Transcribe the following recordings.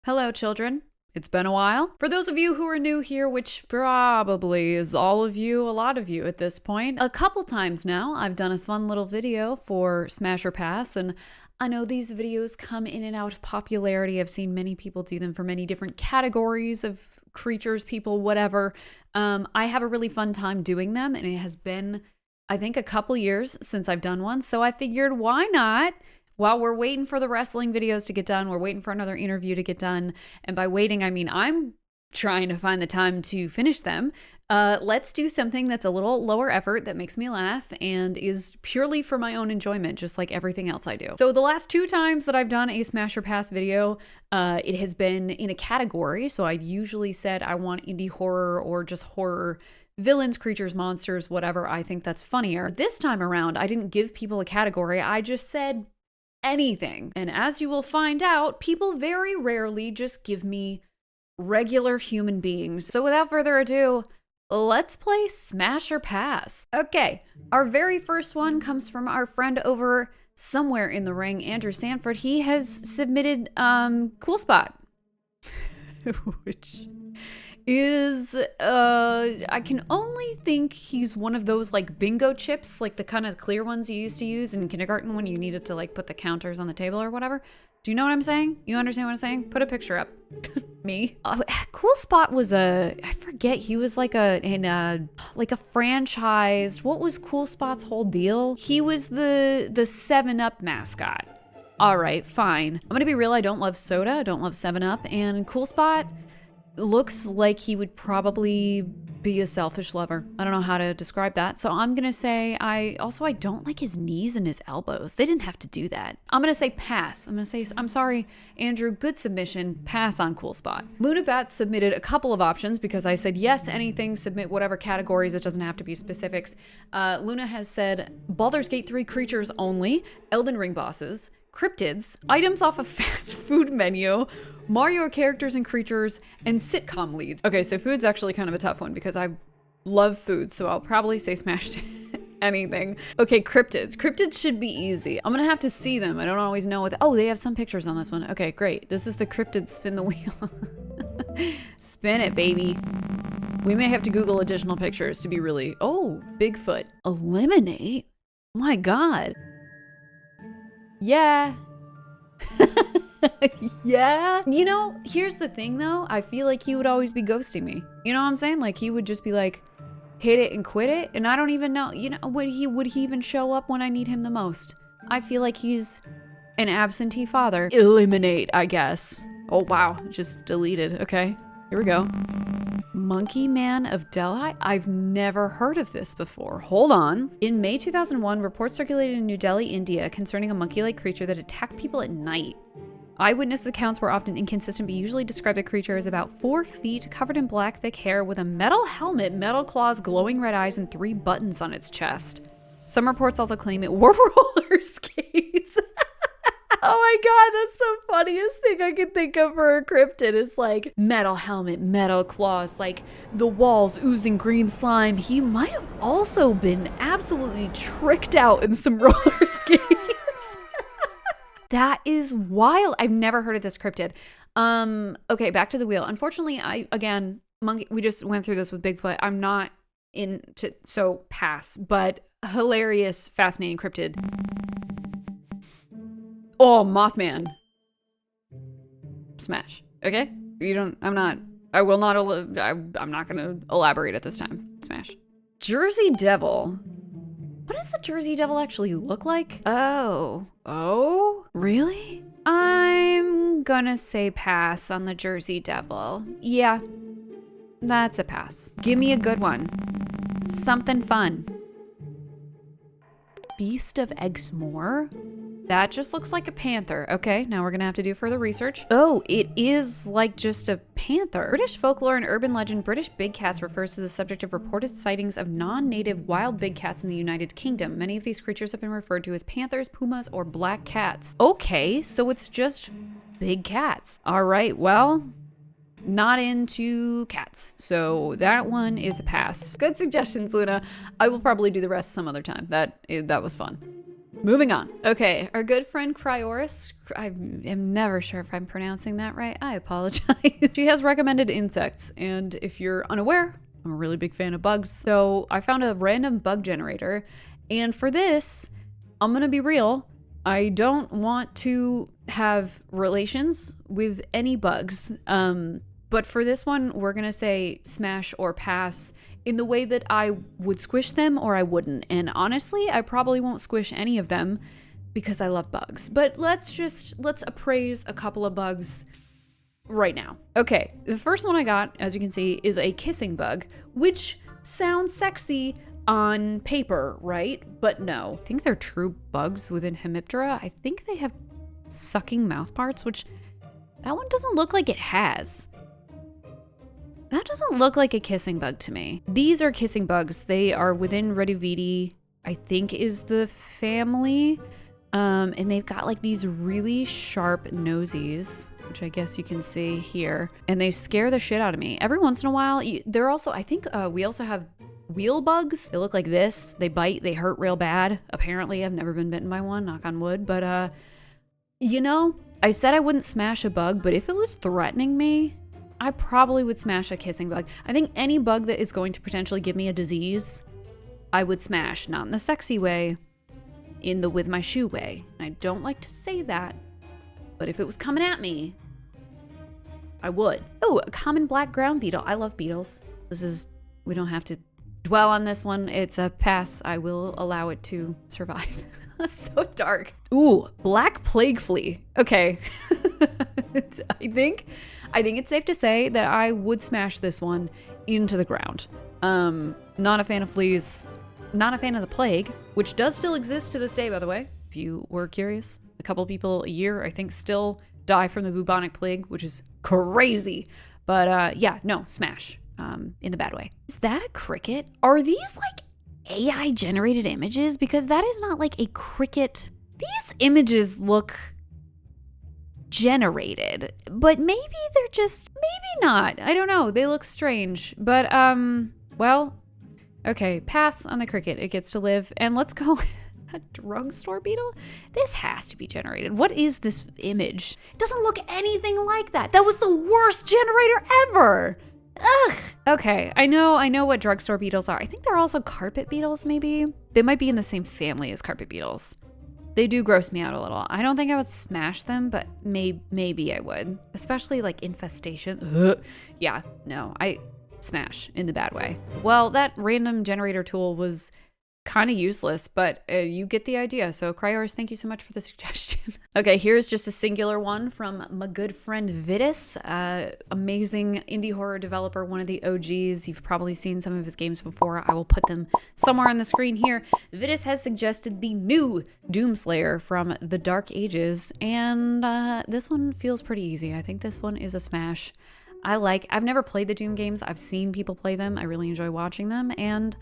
Hello, children. It's been a while. For those of you who are new here, which probably is all of you, a lot of you at this point, a couple times now, I've done a fun little video for Smash or Pass, and I know these videos come in and out of popularity. I've seen many people do them for many different categories of creatures, people, whatever. I have a really fun time doing them, and it has been, I think, a couple years since I've done one, so I figured, why not? While we're waiting for the wrestling videos to get done, we're waiting for another interview to get done. And by waiting, I mean I'm trying to find the time to finish them. Let's do something that's a little lower effort, that makes me laugh, and is purely for my own enjoyment, just like everything else I do. So the last two times that I've done a Smash or Pass video, it has been in a category. So I've usually said I want indie horror or just horror villains, creatures, monsters, whatever. I think that's funnier. This time around, I didn't give people a category. I just said anything. And as you will find out, people very rarely just give me regular human beings. So without further ado, let's play Smash or Pass. Okay, our very first one comes from our friend over somewhere in the ring, Andrew Sanford. He has submitted Cool Spot, which is I can only think he's one of those like bingo chips, like the kind of clear ones you used to use in kindergarten when you needed to like put the counters on the table or whatever. Do you know what I'm saying? You understand what I'm saying? Put a picture up. Me. Cool Spot was I forget, he was like a franchised, what was Cool Spot's whole deal? He was the 7-Up mascot. All right, fine. I'm gonna be real, I don't love soda, I don't love 7-Up, and Cool Spot looks like he would probably be a selfish lover. I don't know how to describe that. So I'm going to say I don't like his knees and his elbows. They didn't have to do that. I'm going to say pass. I'm going to say, I'm sorry, Andrew, good submission. Pass on Cool Spot. Lunabat submitted a couple of options because I said, yes, anything, submit whatever categories. It doesn't have to be specifics. Luna has said Baldur's Gate 3 creatures only, Elden Ring bosses, cryptids, items off a fast food menu, Mario characters and creatures, and sitcom leads. Okay, so food's actually kind of a tough one because I love food, so I'll probably say smashed anything. Okay, cryptids. Cryptids should be easy. I'm gonna have to see them. I don't always know what oh, they have some pictures on this one. Okay, great. This is the cryptid spin the wheel. Spin it, baby. We may have to Google additional pictures to be really, oh, Bigfoot. Eliminate? My God. Yeah. Yeah. You know, here's the thing though. I feel like he would always be ghosting me. You know what I'm saying? Like he would just be like, hit it and quit it. And I don't even know, you know, would he even show up when I need him the most? I feel like he's an absentee father. Eliminate, I guess. Oh, wow. Just deleted. Okay, here we go. Monkey Man of Delhi? I've never heard of this before. Hold on. In May 2001, reports circulated in New Delhi, India concerning a monkey-like creature that attacked people at night. Eyewitness accounts were often inconsistent, but usually described the creature as about 4 feet, covered in black, thick hair, with a metal helmet, metal claws, glowing red eyes, and 3 buttons on its chest. Some reports also claim it wore roller skates. Oh my God, that's the funniest thing I can think of for a cryptid is like metal helmet, metal claws, like the walls oozing green slime. He might have also been absolutely tricked out in some roller skates. That is wild. I've never heard of this cryptid. Okay, back to the wheel. Unfortunately, monkey, we just went through this with Bigfoot. I'm not into, so pass, but hilarious, fascinating cryptid. Oh, Mothman. Smash. Okay? I'm not gonna elaborate at this time. Smash. Jersey Devil. What does the Jersey Devil actually look like? Oh, really? I'm gonna say pass on the Jersey Devil. Yeah, that's a pass. Give me a good one. Something fun. Beast of Exmoor? That just looks like a panther. Okay, now we're gonna have to do further research. Oh, it is like just a panther. British folklore and urban legend, British big cats refers to the subject of reported sightings of non-native wild big cats in the United Kingdom. Many of these creatures have been referred to as panthers, pumas, or black cats. Okay, so it's just big cats. All right, well, not into cats, so that one is a pass. Good suggestions, Luna. I will probably do the rest some other time. That was fun. Moving on. Okay, our good friend Cryoris, I am never sure if I'm pronouncing that right. I apologize. She has recommended insects, and if you're unaware, I'm a really big fan of bugs. So I found a random bug generator, and for this, I'm gonna be real. I don't want to have relations with any bugs. But for this one, we're gonna say smash or pass in the way that I would squish them or I wouldn't. And honestly, I probably won't squish any of them because I love bugs. But let's appraise a couple of bugs right now. Okay, the first one I got, as you can see, is a kissing bug, which sounds sexy on paper, right? But no. I think they're true bugs within Hemiptera. I think they have sucking mouth parts, which that one doesn't look like it has. That doesn't look like a kissing bug to me. These are kissing bugs. They are within Redividi, I think is the family. And they've got like these really sharp nosies, which I guess you can see here. And they scare the shit out of me. Every once in a while, they're also, I think we also have wheel bugs. They look like this. They bite, they hurt real bad. Apparently, I've never been bitten by one, knock on wood. But, you know, I said I wouldn't smash a bug, but if it was threatening me, I probably would smash a kissing bug. I think any bug that is going to potentially give me a disease, I would smash. Not in the sexy way, in the with my shoe way. And I don't like to say that, but if it was coming at me, I would. Oh, a common black ground beetle. I love beetles. We don't have to dwell on this one. It's a pass. I will allow it to survive. That's so dark. Ooh, black plague flea. Okay. I think it's safe to say that I would smash this one into the ground. Not a fan of fleas, not a fan of the plague, which does still exist to this day, by the way, if you were curious. A couple people a year, I think, still die from the bubonic plague, which is crazy. But yeah, no, smash in the bad way. Is that a cricket? Are these like AI generated images? Because that is not like a cricket. These images look generated, but maybe they're just, maybe not. I don't know. They look strange, but well, okay, pass on the cricket. It gets to live. And let's go. A drugstore beetle? This has to be generated. What is this image? It doesn't look anything like that. That was the worst generator ever. Ugh. Okay, I know what drugstore beetles are. I think they're also carpet beetles, maybe. They might be in the same family as carpet beetles. They do gross me out a little. I don't think I would smash them, but maybe I would. Especially like infestation. Ugh. Yeah, no, I smash in the bad way. Well, that random generator tool was kind of useless, but you get the idea. So Cryoris, thank you so much for the suggestion. Okay, here's just a singular one from my good friend Vidus, amazing indie horror developer, one of the OGs. You've probably seen some of his games before. I will put them somewhere on the screen here. Vidus has suggested the new Doomslayer from the Dark Ages, and this one feels pretty easy. I think this one is a smash. I've never played the Doom games. I've seen people play them. I really enjoy watching them, and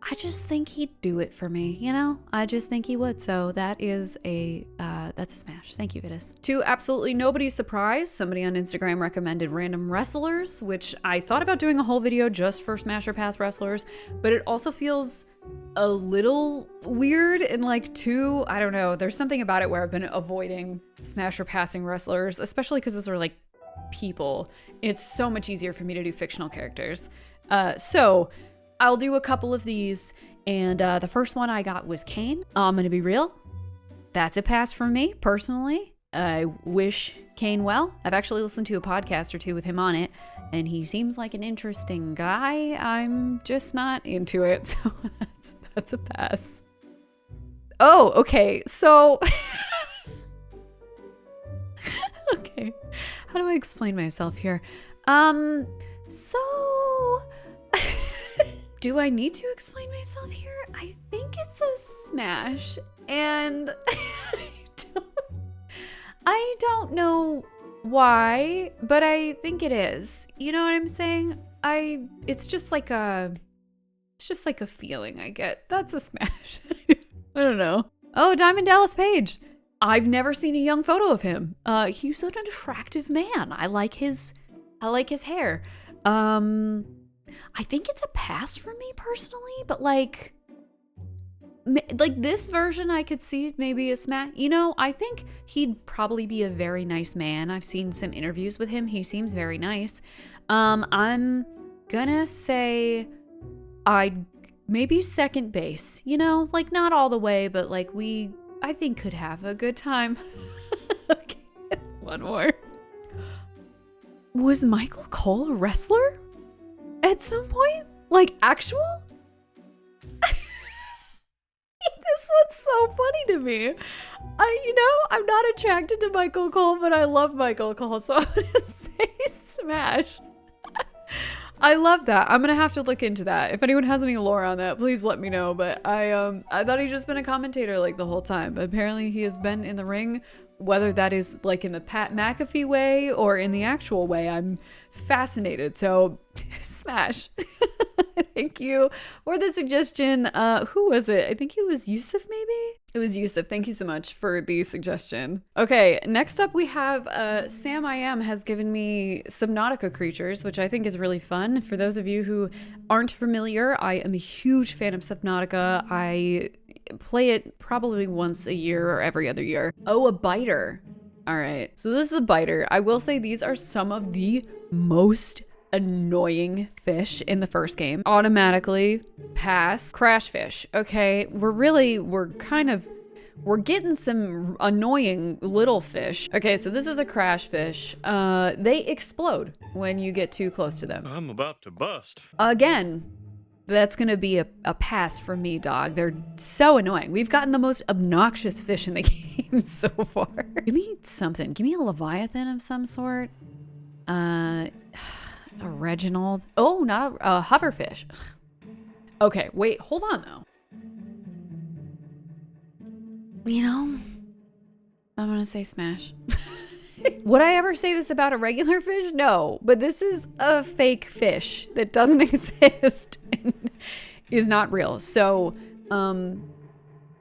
I just think he'd do it for me, you know? I just think he would. So that is that's a smash. Thank you, Vidus. To absolutely nobody's surprise, somebody on Instagram recommended random wrestlers, which I thought about doing a whole video just for smash or pass wrestlers, but it also feels a little weird and like too, I don't know. There's something about it where I've been avoiding smash or passing wrestlers, especially because those are like people. It's so much easier for me to do fictional characters. So I'll do a couple of these, and the first one I got was Kane. I'm gonna be real. That's a pass from me, personally. I wish Kane well. I've actually listened to a podcast or two with him on it, and he seems like an interesting guy. I'm just not into it, so that's a pass. Oh, okay, so okay, how do I explain myself here? So do I need to explain myself here? I think it's a smash, and I don't know why, but I think it is. You know what I'm saying? It's just like a feeling I get. That's a smash. I don't know. Oh, Diamond Dallas Page. I've never seen a young photo of him. He's an attractive man. I like his hair. I think it's a pass for me personally, but like like this version I could see maybe a smash. You know, I think he'd probably be a very nice man. I've seen some interviews with him. He seems very nice. I'm gonna say I'd maybe second base, you know, like not all the way, but like I think could have a good time. Okay, one more. Was Michael Cole a wrestler at some point? Like actual? This one's so funny to me. I'm not attracted to Michael Cole, but I love Michael Cole, so I'm gonna say smash. I love that. I'm gonna have to look into that. If anyone has any lore on that, please let me know. But I thought he'd just been a commentator like the whole time. But apparently he has been in the ring, whether that is like in the Pat McAfee way or in the actual way. I'm fascinated. So smash. Thank you for the suggestion. Who was it? I think it was Yusuf, maybe? It was Yusuf. Thank you so much for the suggestion. Okay, next up we have Sam I Am has given me Subnautica creatures, which I think is really fun. For those of you who aren't familiar, I am a huge fan of Subnautica. I play it probably once a year or every other year. Oh, a biter. All right, so this is a biter. I will say these are some of the most annoying fish in the first game. Automatically pass. Crash fish. Okay, we're getting some annoying little fish. Okay, so this is a crash fish. They explode when you get too close to them. I'm about to bust. Again, that's gonna be a pass for me, dog. They're so annoying. We've gotten the most obnoxious fish in the game so far. Give me something. Give me a Leviathan of some sort. A Reginald. Oh, not a hoverfish. Okay, wait, hold on though. You know, I'm gonna say smash. Would I ever say this about a regular fish? No, but this is a fake fish that doesn't exist and is not real. So,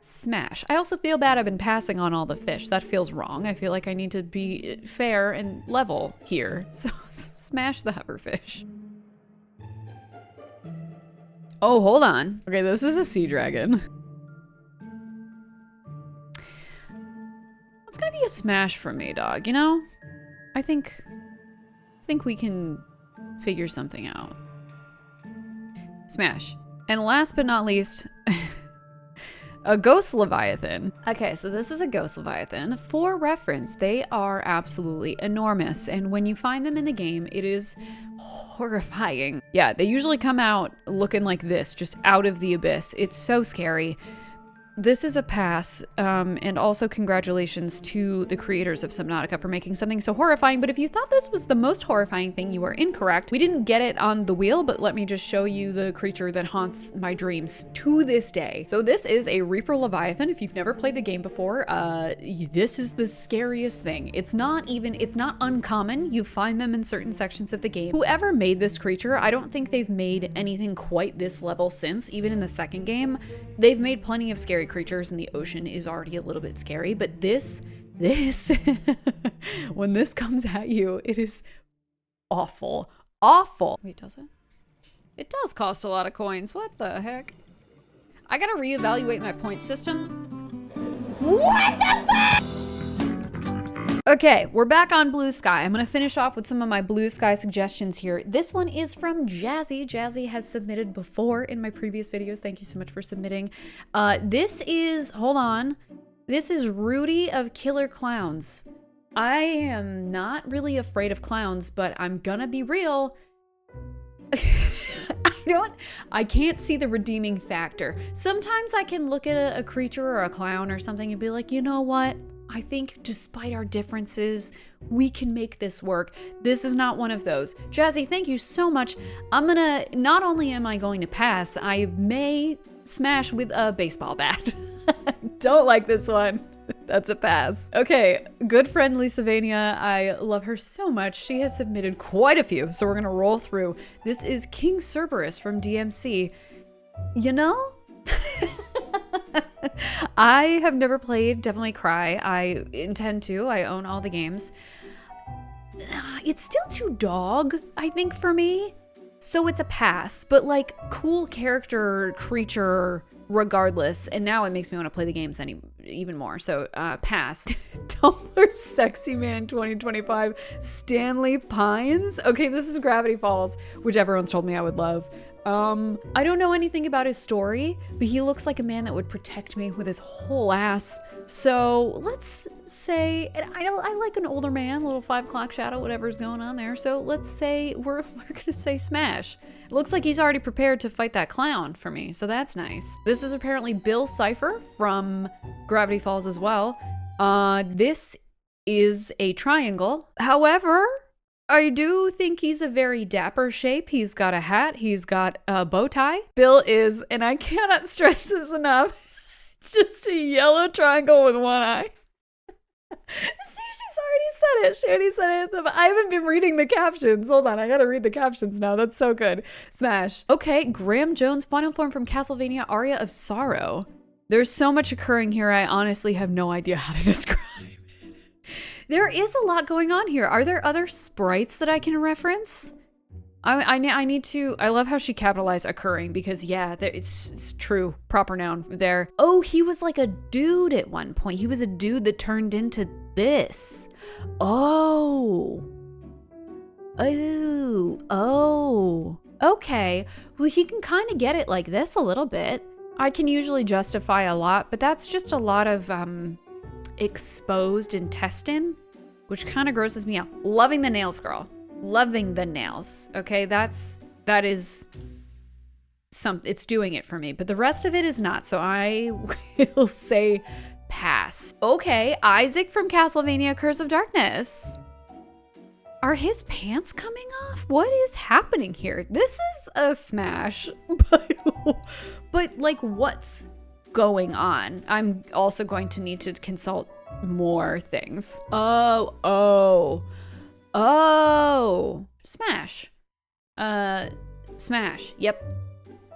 smash. I also feel bad I've been passing on all the fish. That feels wrong. I feel like I need to be fair and level here. So smash the hoverfish. Oh, hold on. Okay, this is a sea dragon. It's gonna be a smash for me, dog, you know? I think we can figure something out. Smash. And last but not least, a ghost leviathan. Okay, so this is a ghost leviathan. For reference, they are absolutely enormous, and when you find them in the game, it is horrifying. Yeah, they usually come out looking like this, just out of the abyss. It's so scary. This is a pass, and also congratulations to the creators of Subnautica for making something so horrifying. But if you thought this was the most horrifying thing, you are incorrect. We didn't get it on the wheel, but let me just show you the creature that haunts my dreams to this day. So this is a Reaper Leviathan. If you've never played the game before, this is the scariest thing. It's not uncommon. You find them in certain sections of the game. Whoever made this creature, I don't think they've made anything quite this level since. Even in the second game, they've made plenty of scary creatures, and the ocean is already a little bit scary, but this when this comes at you, it is awful. Wait, does it? It does cost a lot of coins. What the heck? I gotta reevaluate my point system. What the fuck? Okay, we're back on Blue Sky. I'm gonna finish off with some of my Blue Sky suggestions here. This one is from Jazzy. Jazzy has submitted before in my previous videos. Thank you so much for submitting. This is Rudy of Killer Clowns. I am not really afraid of clowns, but I'm gonna be real. I can't see the redeeming factor. Sometimes I can look at a creature or a clown or something and be like, you know what? I think despite our differences, we can make this work. This is not one of those. Jazzy, thank you so much. Not only am I going to pass, I may smash with a baseball bat. Don't like this one. That's a pass. Okay, good friend Lisa Vania. I love her so much. She has submitted quite a few, so we're gonna roll through. This is King Cerberus from DMC. You know? I have never played Devil May Cry. I intend to. I own all the games. It's still too dog, I think, for me. So it's a pass, but like cool character, creature, regardless. And now it makes me want to play the games even more. So pass. Tumblr Sexy Man 2025, Stanley Pines. Okay, this is Gravity Falls, which everyone's told me I would love. I don't know anything about his story, but he looks like a man that would protect me with his whole ass. So let's say, and I like an older man, little 5 o'clock shadow, whatever's going on there. So let's say we're gonna say smash. It looks like he's already prepared to fight that clown for me, so that's nice. This is apparently Bill Cipher from Gravity Falls as well. This is a triangle. However, I do think he's a very dapper shape. He's got a hat. He's got a bow tie. Bill is, and I cannot stress this enough, just a yellow triangle with one eye. See, she's already said it. She already said it. I haven't been reading the captions. Hold on, I gotta read the captions now. That's so good. Smash. Okay, Graham Jones, final form from Castlevania Aria of Sorrow. There's so much occurring here, I honestly have no idea how to describe. There is a lot going on here. Are there other sprites that I can reference? I need to, I love how she capitalized occurring because yeah, it's true, proper noun there. Oh, he was like a dude at one point. He was a dude that turned into this. Oh. Okay. Well, he can kind of get it like this a little bit. I can usually justify a lot, but that's just a lot of, exposed intestine, which kind of grosses me out. Loving the nails, girl. Loving the nails. Okay, that is something, it's doing it for me, but the rest of it is not. So I will say pass. Okay, Isaac from Castlevania Curse of Darkness. Are his pants coming off? What is happening here? This is a smash, but like what's going on? I'm also going to need to consult more things. Oh, smash. Smash. Yep.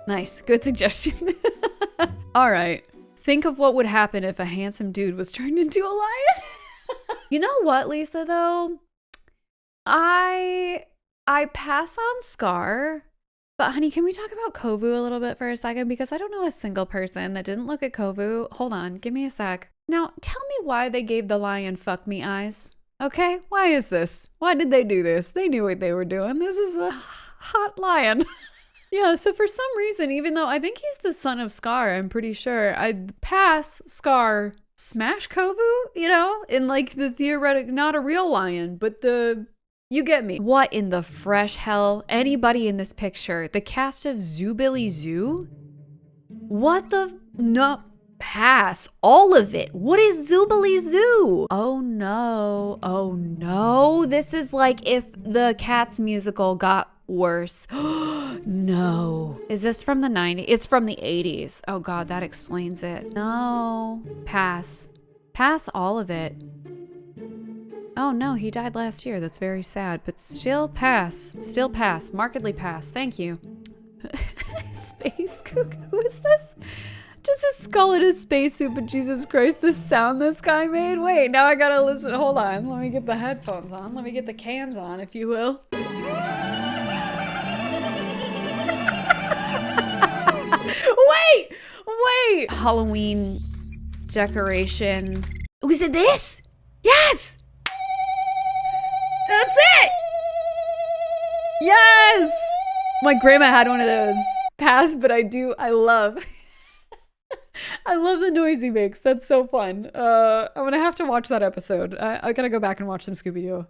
Nice. Good suggestion. All right. Think of what would happen if a handsome dude was turned into a lion. You know what, Lisa, though? I pass on Scar. But honey, can we talk about Kovu a little bit for a second? Because I don't know a single person that didn't look at Kovu. Hold on, give me a sec. Now, tell me why they gave the lion fuck me eyes. Okay, why is this? Why did they do this? They knew what they were doing. This is a hot lion. Yeah, so for some reason, even though I think he's the son of Scar, I'm pretty sure, I'd pass Scar, smash Kovu, you know? In like the theoretic, not a real lion, but the... You get me. What in the fresh hell? Anybody in this picture? The cast of Zoobilly Zoo? What the... No. Pass. All of it. What is Zoobilly Zoo? Oh no. Oh no. This is like if the Cats musical got worse. No. Is this from the 90s? It's from the 80s. Oh god, that explains it. No. Pass. Pass all of it. Oh no, he died last year. That's very sad, but still pass. Still pass. Markedly pass. Thank you. Space Kook? Who is this? Just his skull in a spacesuit, but Jesus Christ, the sound this guy made? Wait, now I gotta listen. Hold on. Let me get the headphones on. Let me get the cans on, if you will. Wait! Halloween decoration. Oh, is it this? Yes! That's it! Yes! My grandma had one of those. Pass, but I love the noise he makes. That's so fun. I'm gonna have to watch that episode. I gotta go back and watch some Scooby-Doo.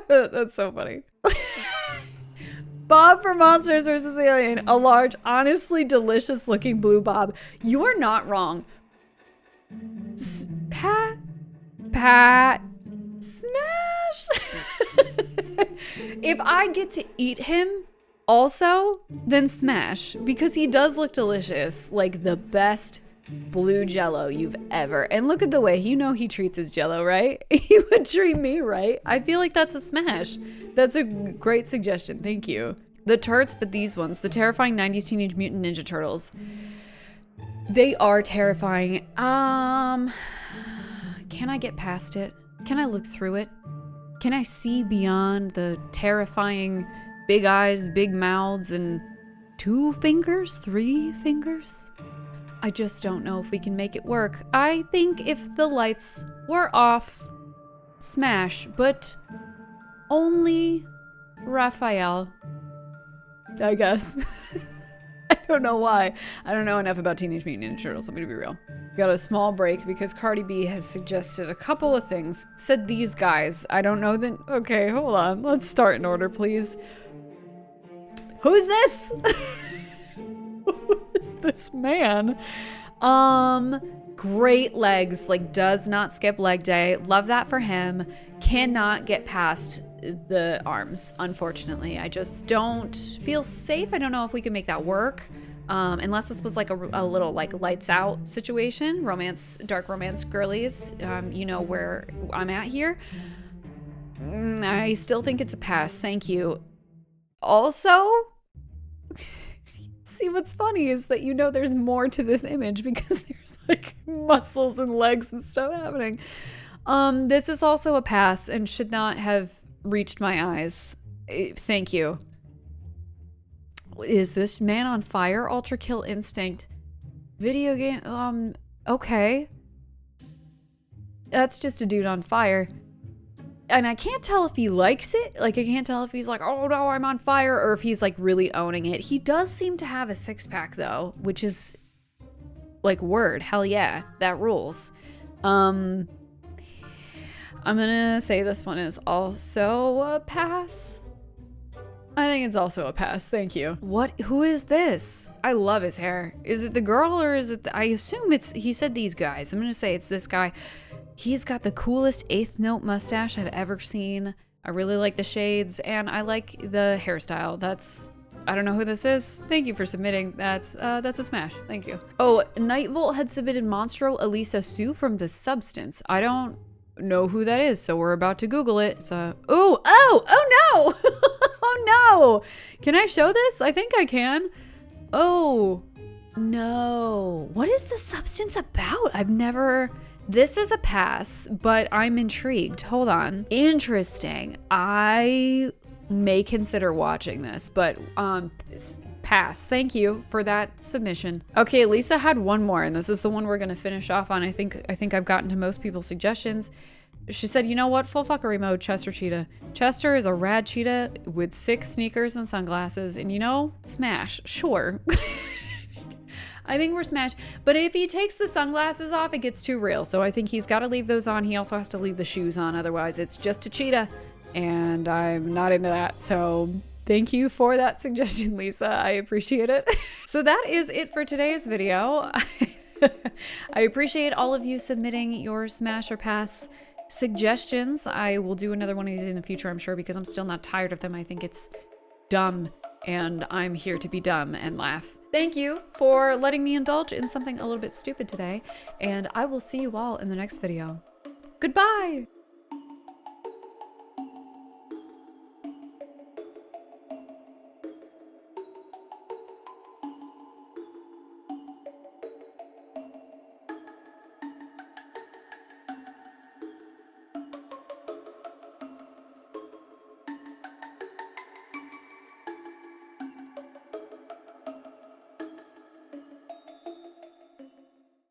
That's so funny. Bob from Monsters vs. Alien. A large, honestly delicious looking blue Bob. You are not wrong. Pat. Smash! If I get to eat him also, then smash. Because he does look delicious. Like the best blue Jello you've ever. And look at the way, you know he treats his Jello, right? He would treat me right. I feel like that's a smash. That's a great suggestion. Thank you. The turrets, but these ones. The terrifying 90s Teenage Mutant Ninja Turtles. They are terrifying. Can I get past it? Can I look through it? Can I see beyond the terrifying big eyes, big mouths, and 2 fingers, 3 fingers. I just don't know if we can make it work. I think if the lights were off, smash, but only Raphael, I guess. I don't know why. I don't know enough about Teenage Mutant Ninja Turtles, let me be real. Got a small break because Cardi B has suggested a couple of things. Said these guys. I don't know that. Okay, hold on. Let's start in order, please. Who's this? Who is this man? Great legs. Like, does not skip leg day. Love that for him. Cannot get past the arms, unfortunately. I just don't feel safe. I don't know if we can make that work. Unless this was like a little like lights out situation, romance, dark romance girlies, you know where I'm at here. I still think it's a pass. Thank you. Also, see what's funny is that you know there's more to this image because there's like muscles and legs and stuff happening. This is also a pass and should not have reached my eyes. Thank you. Is this Man on Fire? Ultra Kill Instinct. Video game? Okay. That's just a dude on fire. And I can't tell if he likes it. Like, I can't tell if he's like, oh no, I'm on fire, or if he's like really owning it. He does seem to have a 6-pack though, which is like, word. Hell yeah. That rules. I'm gonna say this one is also a pass. I think it's also a pass. Thank you. What? Who is this? I love his hair. Is it the girl or is it I assume it's, he said these guys. I'm gonna say it's this guy. He's got the coolest 8th note mustache I've ever seen. I really like the shades and I like the hairstyle. I don't know who this is. Thank you for submitting. That's a smash. Thank you. Oh, Nightvolt had submitted Monstro Elisa Sue from The Substance. I don't know who that is, so we're about to Google it. So, oh no! Oh no! Can I show this? I think I can. Oh no! What is The Substance about? I've never. This is a pass, but I'm intrigued. Hold on. Interesting. I may consider watching this, but pass. Thank you for that submission. Okay, Lisa had one more, and this is the one we're gonna finish off on. I think I've gotten to most people's suggestions. She said, you know what? Full fuckery mode, Chester Cheetah. Chester is a rad cheetah with 6 sneakers and sunglasses, and you know, smash. Sure. I think we're smashed. But if he takes the sunglasses off, it gets too real. So I think he's got to leave those on. He also has to leave the shoes on. Otherwise, it's just a cheetah. And I'm not into that. So thank you for that suggestion, Lisa. I appreciate it. So that is it for today's video. I appreciate all of you submitting your smash or pass suggestions. I will do another one of these in the future, I'm sure, because I'm still not tired of them. I think it's dumb. And I'm here to be dumb and laugh. Thank you for letting me indulge in something a little bit stupid today, and I will see you all in the next video. Goodbye!